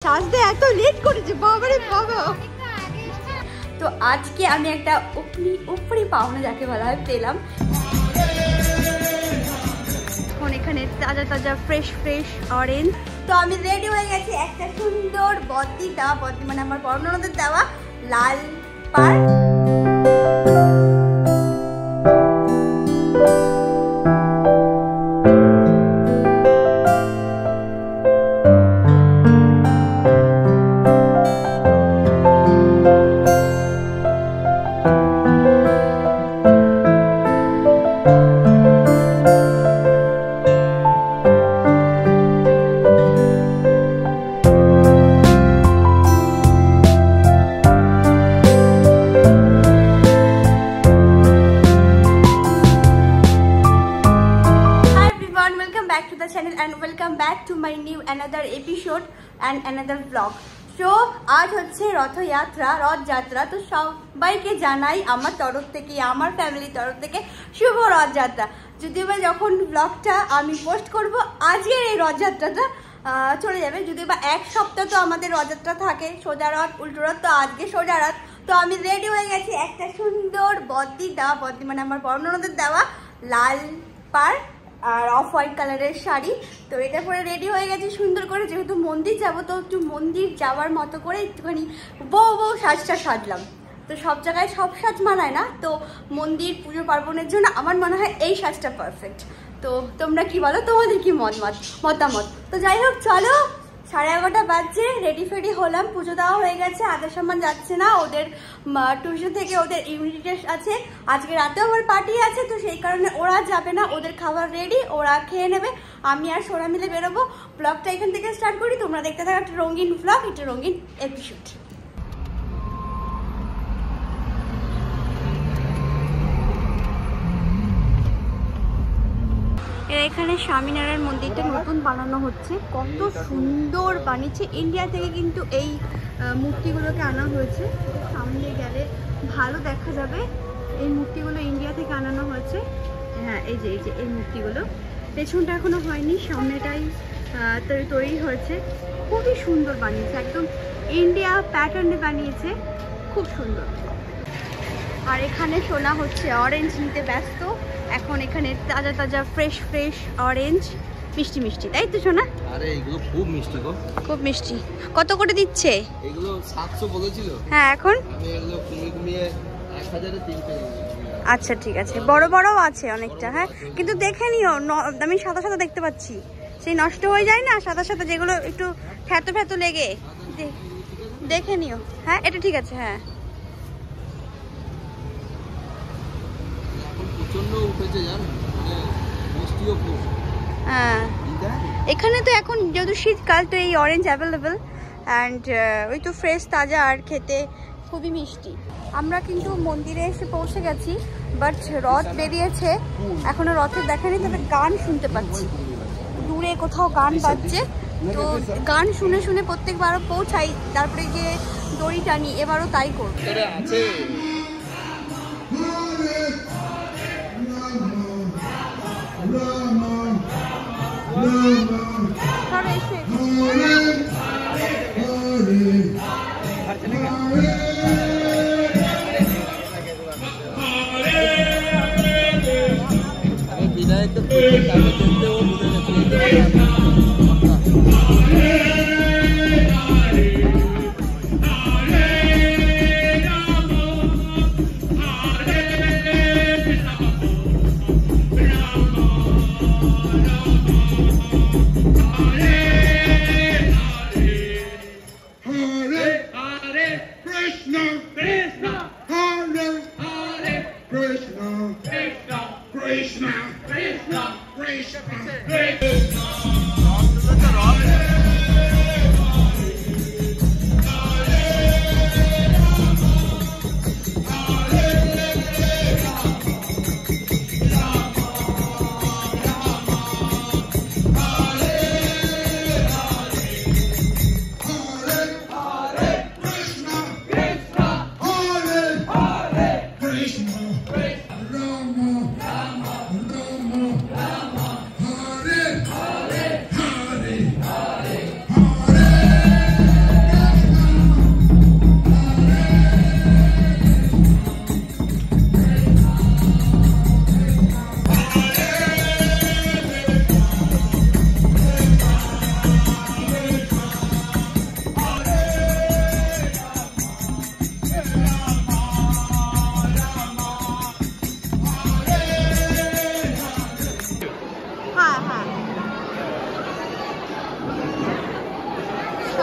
সাজতে এত লেট করেছে বাবারে বাবা। তো আজকে আমি একটা উপরি পাওনা যাকে বলা হয় পেলাম। এখন এখানে তাজা তাজা ফ্রেশ অরেঞ্জ। তো আমি রেডি হয়ে গেছি একটা সুন্দর বদ্দি মানে আমার বর্ণনাদের দেওয়া লাল পাড়। Channel and welcome back to my new another episode and another vlog. So আজ হচ্ছে রথযাত্রা। তো সবাইকে জানাই আমার তরফ থেকে, আমার ফ্যামিলির তরফ থেকে শুভ রথযাত্রা। যদিও বা যখন ব্লগটা আমি পোস্ট করব আজকের এই রথযাত্রাটা চলে যাবে, যদিও বা এক সপ্তাহ তো আমাদের রথযাত্রা থাকে, সোজা রথ উল্টো রথ, তো আজকে সোজা রথ। তো আমি রেডি হয়ে গেছি একটা সুন্দর বদ্দি মানে আমার বর্ণনাদের দেওয়া লাল পাড় আর অফ হোয়াইট কালারের শাড়ি। তো এটা পরে রেডি হয়ে গেছে সুন্দর করে, যেহেতু মন্দির যাবো তো একটু মন্দির যাওয়ার মতো করে একটুখানি বউ সাজটা সাজলাম। তো সব জায়গায় সব সাজ মানায় না, তো মন্দির পুজো পার্বণের জন্য আমার মনে হয় এই সাজটা পারফেক্ট। তো তোমরা কি বলো, তোমাদের কি মতামত? তো যাই হোক, চলো 11:30 বাজছে, রেডি ফেডি হলাম, পুজো দেওয়া হয়ে গেছে। আদার সামান যাচ্ছে না, ওদের টিউশন থেকে ওদের ইউনিট টেস্ট আছে, আজকে রাতেও আমার পার্টি আছে, তো সেই কারণে ওরা যাবে না, ওদের খাবার রেডি, ওরা খেয়ে নেবে, আমি আর সোনা মিলে বেরোবো। ব্লগটা এখান থেকে স্টার্ট করি, তোমরা দেখতে থাকো একটা রঙিন ব্লগ, একটা রঙিন এপিসোড। এখানে স্বামীনারায়ণ মন্দিরটা নতুন বানানো হচ্ছে, কত সুন্দর বানিয়েছে। ইন্ডিয়া থেকে কিন্তু এই মূর্তিগুলোকে আনা হয়েছে, সামনে গেলে ভালো দেখা যাবে। এই মূর্তিগুলো ইন্ডিয়া থেকে আনানো হয়েছে। হ্যাঁ, এই যে এই মূর্তিগুলো, পেছনটা এখনো হয়নি, সামনেটাই তৈরি হয়েছে। খুবই সুন্দর বানিয়েছে, একদম ইন্ডিয়া প্যাটার্নে বানিয়েছে, খুব সুন্দর। আর এখানে শোনা হচ্ছে অরেঞ্জ নিতে ব্যস্ত এখন। এখানে তাজা তাজা ফ্রেশ অরেঞ্জ, মিষ্টি, তাই তো শোনা? আরে এগুলো খুব মিষ্টি গো, খুব মিষ্টি। কত করে দিচ্ছে এগুলো? 700 বলেছিল। হ্যাঁ, এখন আমি এগুলো কমিয়ে 1000 এ 3 পেয়ে গেছি। আচ্ছা ঠিক আছে, বড় আছে অনেকটা। হ্যাঁ, কিন্তু দেখে নিও, আমি সাদা দেখতে পাচ্ছি, সেই নষ্ট হয়ে যায় না সাদা যেগুলো একটু ফ্যাতো লেগে, দেখে নিও। হ্যাঁ, এটা ঠিক আছে। হ্যাঁ, এখানে তো এখন যেহেতু শীতকাল, তো এই অরেঞ্জ অ্যাভেলেবেল অ্যান্ড ওই তো ফ্রেশ তাজা আর খেতে খুবই মিষ্টি। আমরা কিন্তু মন্দিরে এসে পৌঁছে গেছি, বাট রথ বেরিয়েছে, এখনো রথের দেখা নেই, তবে গান শুনতে পাচ্ছি, দূরে কোথাও গান বাজছে। তো গান শুনে প্রত্যেকবারও পৌঁছাই, তারপরে গিয়ে দড়ি টানি, এবারও তাই করব।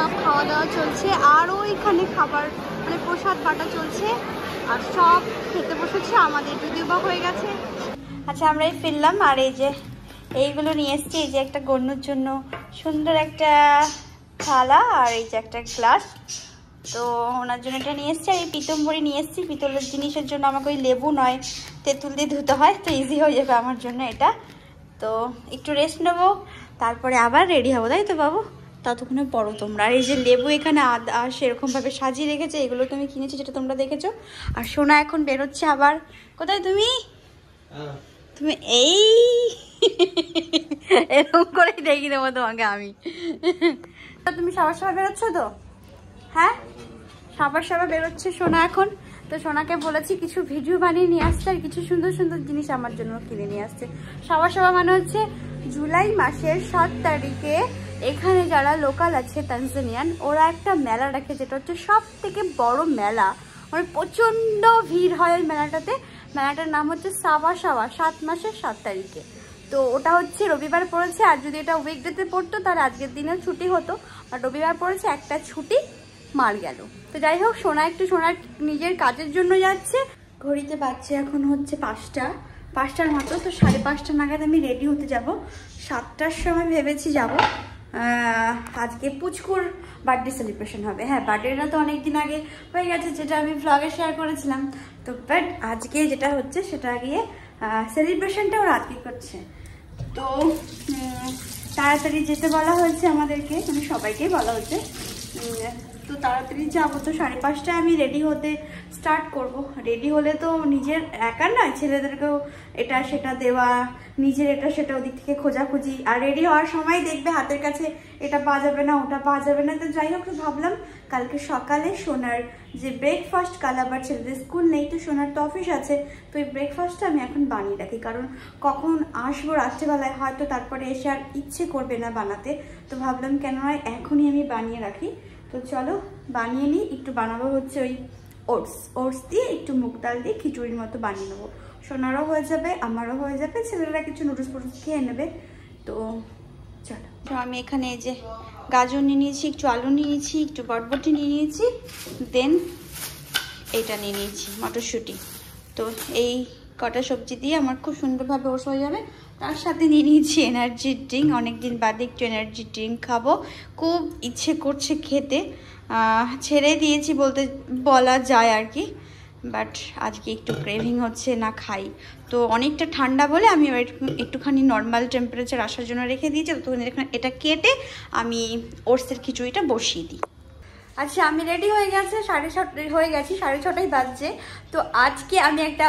সব খাওয়া দাওয়া চলছে, আর ওইখানে খাবার মানে প্রসাদ বাটা চলছে, আর সব খেতে বসেছে। আমাদের যদিও বা হয়ে গেছে। আচ্ছা আমরা এই ফিরলাম, আর এই যে এইগুলো নিয়ে এসছি। এই যে একটা গন্যুর জন্য সুন্দর একটা থালা, আর এই যে একটা গ্লাস, তো ওনার জন্য এটা নিয়ে এসছি। আর এই পিতম্বরি নিয়ে এসছি, পিতলের জিনিসের জন্য আমাকে ওই লেবু নয় তেঁতুল দিয়ে ধুতে হয়, তো ইজি হয়ে যাবে আমার জন্য এটা। তো একটু রেস্ট নেবো, তারপরে আবার রেডি হবো, তাই তো বাবু? ততক্ষণে পড়ো তোমরা। আর এই যে লেবু এখানে আদা সেরকমভাবে সাজিয়ে রেখেছে, এগুলো তুমি কিনেছি যেটা তোমরা দেখেছো। আর সোনা এখন বেরোচ্ছে আবার। কোথায় তুমি? তুমি এই এরকম করেই দেখি দেবো তোমাকে আমি। তুমি সবার সবাই বেরোচ্ছ তো? হ্যাঁ, সবার সবাই বেরোচ্ছে সোনা এখন। তো সোনাকে বলেছি কিছু ভিডিও বানিয়ে নিয়ে আসতে, আর কিছু সুন্দর সুন্দর জিনিস আমার জন্য কিনে নিয়ে আসছে। সবার সবাই মানে হচ্ছে জুলাই মাসের 7 তারিখে এখানে যারা লোকাল আছে তানজানিয়ান, ওরা একটা মেলা রাখে, যেটা হচ্ছে সব থেকে বড় মেলা। মানে প্রচণ্ড ভিড় হয় ওই মেলাটাতে। মেলাটার নাম হচ্ছে সাওয়া সাওয়া, 7 মাসের 7 তারিখে। তো ওটা হচ্ছে রবিবার পড়েছে, আর যদি এটা উইকডেতে পড়তো তাহলে আজকের দিনেও ছুটি হতো, আর রবিবার পড়েছে, একটা ছুটি মার গেল। তো যাই হোক, সোনা একটু সোনার নিজের কাজের জন্য যাচ্ছে। ঘড়িতে বাজছে এখন হচ্ছে 5টার মতো। তো 5:30 নাগাদ আমি রেডি হতে যাব। 7টার সময় ভেবেছি যাব। আজকে পুচকুর বার্থডে সেলিব্রেশন হবে। হ্যাঁ, বার্থডেটা তো অনেক দিন আগে হয়ে গেছে, যেটা আমি ভ্লগে শেয়ার করেছিলাম। তো বাট আজকে যেটা হচ্ছে সেটা গিয়ে সেলিব্রেশনটা ওরা আজকে করছে। তো তাড়াতাড়ি যেতে বলা হয়েছে আমাদেরকে, মানে সবাইকেই বলা হচ্ছে। তো তাড়াতাড়ি যাবো। তো 5:30টায় আমি রেডি হতে স্টার্ট করব। রেডি হলে তো নিজের একা নয়, ছেলেদেরকেও এটা সেটা দেওয়া, নিজের এটা সেটা ওদিক থেকে খোঁজাখুঁজি। আর রেডি হওয়ার সময় দেখবে হাতের কাছে এটা পাওয়া যাবে না, ওটা পাওয়া যাবে না। তো যাই হোক, ভাবলাম কালকে সকালে সোনার যে ব্রেকফাস্ট, কাল আবার ছেলেদের স্কুল নেই, তো সোনার তো অফিস আছে, তো এই ব্রেকফাস্টটা আমি এখন বানিয়ে রাখি। কারণ কখন আসবো রাত্রেবেলায়, হয়তো তারপরে এসে আর ইচ্ছে করবে না বানাতে। তো ভাবলাম কেন নয় এখনই আমি বানিয়ে রাখি। তো চলো বানিয়ে নিই। একটু বানাবো হচ্ছে ওই ওটস দিয়ে একটু মুগ ডাল দিয়ে খিচুড়ির মতো বানিয়ে নেবো। সোনারও হয়ে যাবে, আমারও হয়ে যাবে, ছেলেরা কিছু নুডলস ফুডলস খেয়ে নেবে। তো চলো। তো আমি এখানে এই যে গাজর নিয়ে নিয়েছি, একটু আলু নিয়ে নিয়েছি, একটু বটবটি নিয়ে নিয়েছি, দেন এইটা নিয়ে নিয়েছি মটরশুঁটি। তো এই কটা সবজি দিয়ে আমার খুব সুন্দরভাবে ওটস হয়ে যাবে। তার সাথে নিয়ে নিয়েছি এনার্জি ড্রিঙ্ক। অনেকদিন বাদে একটু এনার্জি ড্রিঙ্ক খাবো, খুব ইচ্ছে করছে খেতে। ছেড়ে দিয়েছি বলা যায় আর কি, বাট আজকে একটু ক্রেভিং হচ্ছে, না খাই। তো অনেকটা ঠান্ডা বলে আমি একটুখানি নর্মাল টেম্পারেচার আসার জন্য রেখে দিয়েছি। তো এটা কেটে আমি ওটসের খিচুড়িটা বসিয়ে দিই। আচ্ছা, আমি রেডি হয়ে গেছি, 6:30 বাজছে। তো আজকে আমি একটা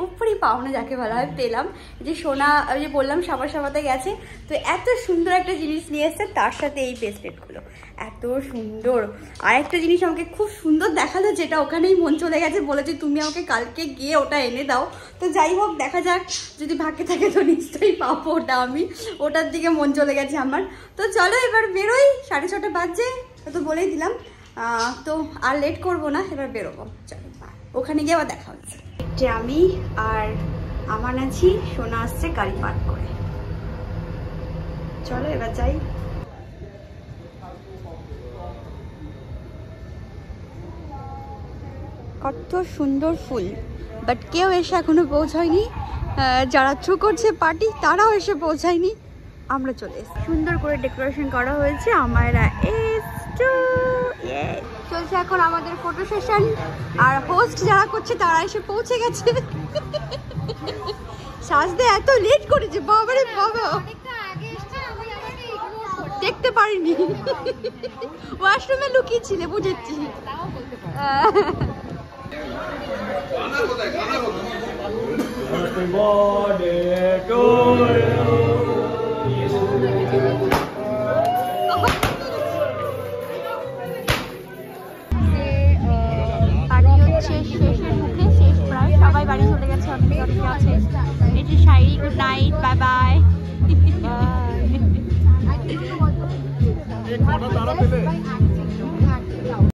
উপরি পাওনা যাকে বলা হয় পেলাম। যে সোনা যে বললাম সাবাতে গেছে, তো এত সুন্দর একটা জিনিস নিয়ে এসছে, তার সাথে এই ব্রেসলেটগুলো এত সুন্দর। আর একটা জিনিস আমাকে খুব সুন্দর দেখালো, যেটা ওখানেই মন চলে গেছে, বলেছে তুমি আমাকে কালকে গিয়ে ওটা এনে দাও। তো যাই হোক, দেখা যাক, যদি ভাগ্যে থাকে তো নিশ্চয়ই পাবো ওটা। আমি ওটার দিকে মন চলে গেছে আমার। তো চলো এবার বেরোই, 6:30 বাজছে, তো বলেই দিলাম। তো আর লেট করবো না, এবার বেরোবো। চলো ওখানে গিয়ে আবার দেখা হচ্ছে। যে আমি আর আমান আছি, সোনা আসছে গাড়ি পার্ক করে। চলো এবার যাই। কত সুন্দর ফুল, বাট কেউ এসে এখনো পৌঁছায়নি। যারা থ্রু করছে পার্টি, তারাও এসে পৌঁছায়নি। আমরা চলে এসেছি। সুন্দর করে ডেকোরেশন করা হয়েছে। আমরা চলছে এখন আমাদের ফটো সেশন, আর হোস্ট যারা করছে তারা এসে পৌঁছে গেছে। সাজতে এত লেট করেছে, বাবারে বাবা, দেখতে পারিনি। ওয়াশরুমে লুকিয়ে ছিলে, বুঝেছি। শেষের মুখে, শেষ প্রায়, সবাই বাড়ি চলে গেছে, অনেকে আছে। এটি sari, good night, bye bye.